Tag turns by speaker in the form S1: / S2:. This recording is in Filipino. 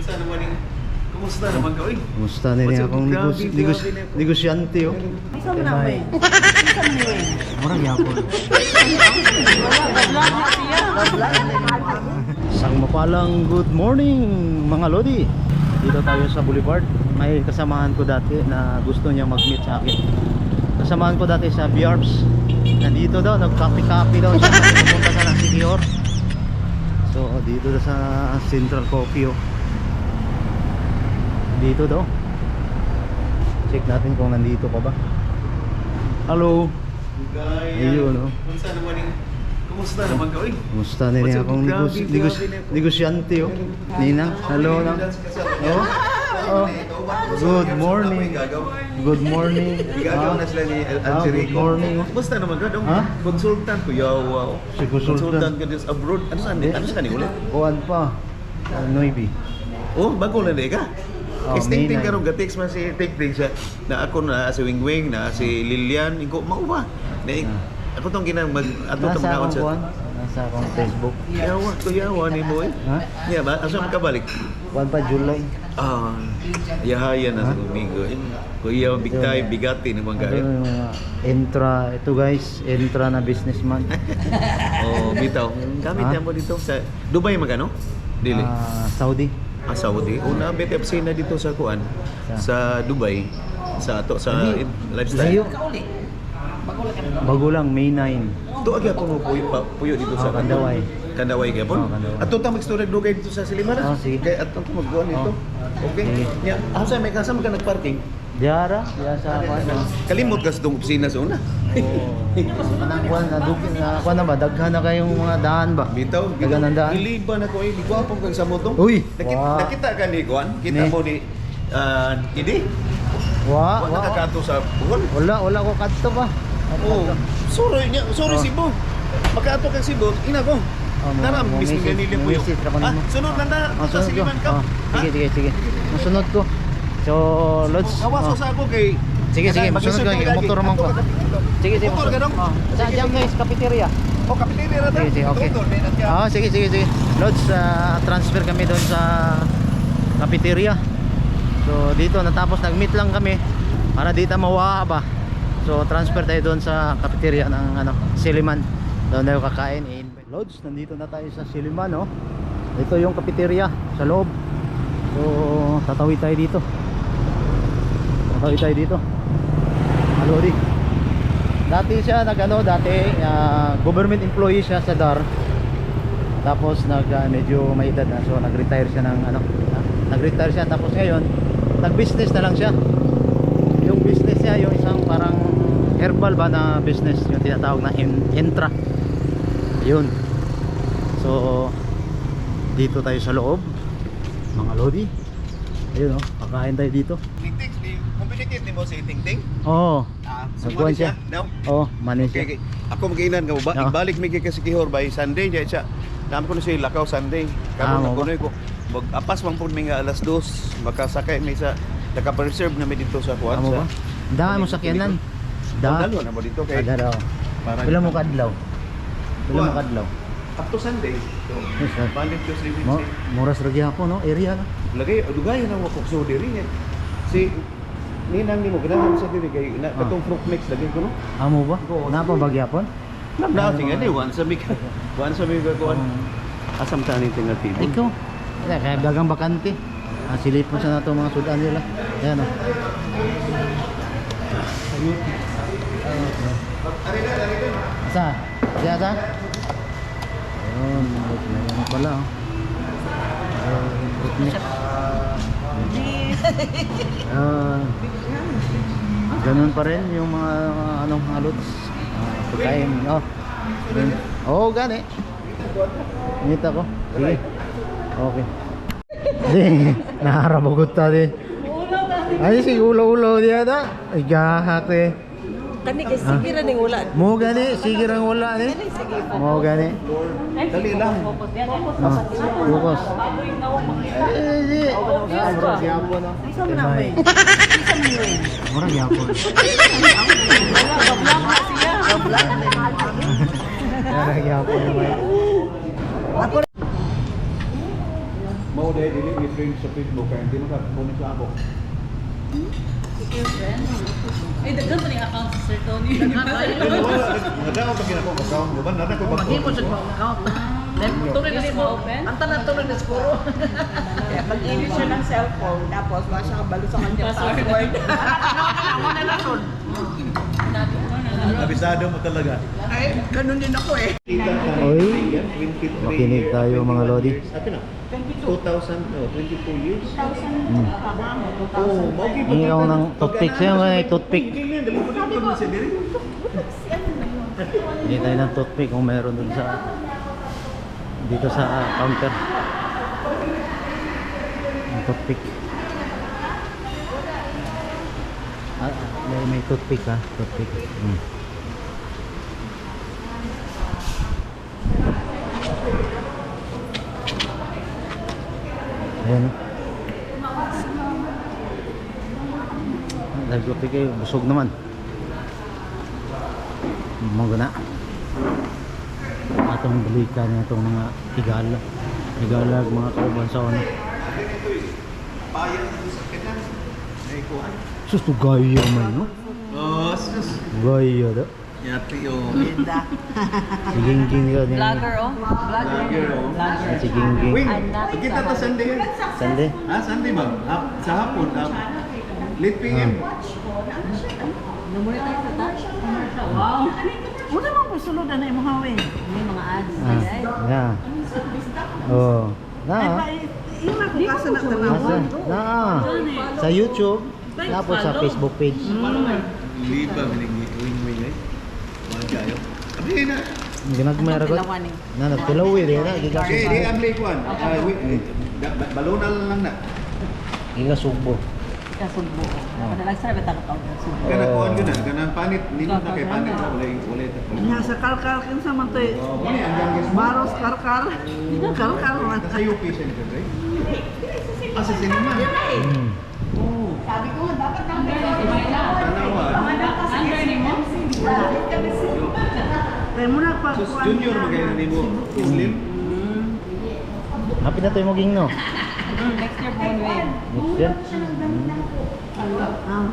S1: Kumusta naman yung... Kumusta naman ka, uy?
S2: Kumusta na rin akong negosyante, oh.
S3: Isa mo na, Wayne. Isa mo ni Wayne.
S2: Murang yapon.
S3: Wala na siya.
S2: Isang mapalang good morning, mga Lodi. Dito tayo sa Boulevard. May kasamahan ko dati na gusto niya mag-meet sa akin. Kasamahan ko dati sa BRBs. Nandito daw, nag-copy daw siya. Pupunta ka ng Sigior. So, dito daw sa Central Coffee, oh. Dito daw. Check natin kung nandito pa ba. Hello. Ayun, no?
S1: Kumusta naman ka, uy?
S2: Kumusta na rin akong negosyante, oh. Nina, hello na. Oh. Oh. Good morning. Good morning.
S1: Igagaw na sila ni Algerico.
S2: Good morning.
S1: Kumusta naman ka, dong?
S2: Ha?
S1: Consultant ko, yaw.
S2: Si consultant.
S1: ka din sa abroad. Ano saan ni ulit?
S2: Kuwan pa. Noibi.
S1: Oh, bago na di ka?
S2: Oh,
S1: Isting-ting
S2: May
S1: ka rin ka-text man si Tik-Tik siya. Na ako na si Wing-Wing, na si Lilian. Iko, mauwa. Ako tong ato tong
S2: Nasa
S1: naon
S2: akong kuwan. Nasa akong Facebook.
S1: Yawa ni mo eh.
S2: Ha?
S1: Yeah, ba? Asa ka balik?
S2: Kuwan pa, July.
S1: Ah, yahaya na sa domingo. Kuya, big time, bigati naman
S2: Ano
S1: kayo.
S2: yung mga ito guys, intra na businessman.
S1: Oh, bitaw. Gamit
S2: Ha?
S1: niya mo dito sa Dubai magano? Dili.
S2: Saudi.
S1: Saudi. Una BTFC na dito sa kuan sa Dubai sa lifestyle.
S2: Layo. Bago lang, May 9.
S1: Tuag ako mo puyo dito sa
S2: Kandaway.
S1: Kandaway gyapon.
S2: Kandaway.
S1: Ato ta mag-storage dugay dito sa Silimara.
S2: Sige.
S1: Kay ato magkuan dito. Okay.
S2: Sige.
S1: Nya, asa may kasama ka nag-parking?
S2: Diara, sa kuwan.
S1: Kalimot ka sa tong opisina sa una.
S2: Kuwan na ba? Daghan na kayong mga daan ba?
S1: Bitaw,
S2: Daghan ng daan.
S1: iliba na ko eh, di ko apong kang sa motong.
S2: Uy!
S1: Nakita ka ni Kuan? Kita
S2: Ni.
S1: mo ni Idi?
S2: Wa,
S1: Wala nakakato sa buhol.
S2: wala ko kadto ba?
S1: Oh, sorry
S2: Oh.
S1: Cebu. Pagkaato kang Cebu, ina ko. Tara, mismo ganili po yun. Sunod na na, sa Siliman ka.
S2: Sige. Masunod ko. So, Lods.
S1: Awas ko sa ako kay...
S2: Sige, masunod ko. Motor naman ko. Sige.
S1: Motor ka dong?
S2: Sa dyan guys, cafeteria.
S1: O, kapitili na ta.
S2: Sige, okay. Sige. Lods, transfer kami doon sa cafeteria. So, dito natapos nag-meet lang kami para dito mawa ba. So, transfer tayo doon sa cafeteria ng Siliman. Doon tayo kakain. Lods, nandito na tayo sa Siliman, no? Ito yung cafeteria sa loob. So, tatawid tayo dito. Alori. Dati siya government employee siya sa DAR. Tapos medyo may edad na, so nag-retire siya nag-retire siya, tapos ngayon nag-business na lang siya. Yung business niya, yung isang parang herbal ba na business, yung tinatawag na Intra. Yun. So dito tayo sa loob, mga Lodi. Ayun, kakain tayo dito.
S1: Ting-ting, communicate ni mo si Ting-Ting?
S2: Oo.
S1: Sumali siya? No?
S2: Oo, manis siya.
S1: Okay. Ako mag-iinan ka ba?
S2: Oo.
S1: Ibalik mi kay Kihor by Sunday diya siya. Dami ko na siya lakaw Sunday. Karon
S2: mo
S1: ako
S2: ba?
S1: ko mag-apas man pud mi nga alas 2 makasakay mi sa naka-preserve na mi dito sa kuan
S2: Amo ba?
S1: sa.
S2: Daan mo sakyanan.
S1: Dalo na mo dito kay.
S2: Dalaw.
S1: Para-
S2: Pila mo kadlaw?
S1: Up to Sunday. So,
S2: Yes, sir.
S1: balik ko sa
S2: Muras ra gyapon, no? Area no.
S1: Lagay dugay na wako so diri niya. Si ninang nimo ganahan sa diri kay na katong fruit mix lagay ko no.
S2: Amo ba? Napa ba gyapon?
S1: Na sige ni once a week. Once a week ko asam tani tingal TV.
S2: Ikaw. Wala kaya dagang bakante. Silip mo sa nato mga sudan nila. Ayan, no. Asa? Diya sa? Ayun, may pala, oh. Ganun pa rin yung mga halots. Pagkain, gani. Ngita ko. Sige. Okay. Naharabagot ta din. Ay, sige, ulaw-ulaw diya ta. Ay, gahak eh.
S3: Kani kay sige ra ning wala.
S2: Mo gani, sige rang wala ni. Mo gani.
S1: Dali lang.
S2: Bukas. Di.
S3: Isa mo na, Wayne. Isa mo ni Wayne.
S2: Murang yapon.
S3: Wala na siya.
S2: Murang yapon naman.
S1: Mo Mau dahil dili may friend sa Facebook kaya hindi makakunin sa ako.
S3: Ay, daghan pa ning account sa Sir Tony.
S1: Nagdaan pa ginako account mo ba? Nana ko ba?
S4: Hindi mo siya account. Then, tuloy na mo
S3: open?
S4: Ang tanan tuloy na siguro.
S5: Kaya mag-init siya ng cellphone, tapos wala siya kabalo sa kanyang
S3: Password.
S5: password.
S4: Ako na rason.
S1: Abisado mo talaga.
S5: Ay, ganun din ako eh.
S2: Oy, makinig tayo mga Lodi.
S1: Sabi na. 22 years.
S2: Hmm.
S1: Oh, maugi
S2: Ang ikaw ng toothpick sa'yo, may toothpick. Hindi tayo ng toothpick kung meron dun sa dito sa counter. Ang toothpick. May toothpick ha, toothpick. Ayan. Dahil toothpick kayo, busog naman. Mga na. Atong balikan niya itong mga igalag, mga kauban sa ano. Sus to gaya man no?
S1: Oh, sus.
S2: Gaya da.
S1: Yati yung
S2: Si Gingging yun.
S3: Vlogger, oh.
S1: vlogger, oh.
S2: Si Gingging.
S1: Wing,
S3: I'm not
S1: kita to Sunday yan.
S2: Sunday.
S1: Sunday ma'am. Sa hapon. Late PM.
S3: Numero tayo sa touch. Wow.
S4: Muna mo po sulod na imong hawin.
S3: May mga ads.
S2: Yeah. Oh.
S4: Ay
S2: Na.
S4: ba ima ko kasa na
S2: Nasa.
S4: tanawan.
S2: Na. Sa YouTube. Tapos sa Facebook page.
S1: Liba, wing eh. Mga kayo. Abi na.
S2: Ginagmera ko. Na nagtilaw eh. Di na.
S1: Okay, di
S2: Gigasugbo.
S1: ang late one. Balonal lang na.
S2: Gigasugbo.
S3: Kasugbo. Madalag sa betang account.
S1: Kana kuan yun na. Kana panit. Nino na kay panit. Wala.
S4: Nya sa kalkal kinsa man toy.
S1: Oh, muna ang youngest.
S4: Baros karkar. Karkar man.
S1: Nasa UP Center, right? Sa cinema.
S5: Sabi ko, dapat nang
S1: Tanawan.
S3: Under ni mo?
S4: Kay muna pa
S1: Sus, junior magkaya ni mo. Slim.
S2: Happy na tayo maging no.
S3: Next year, Bonway.
S2: Next year.
S4: Ah.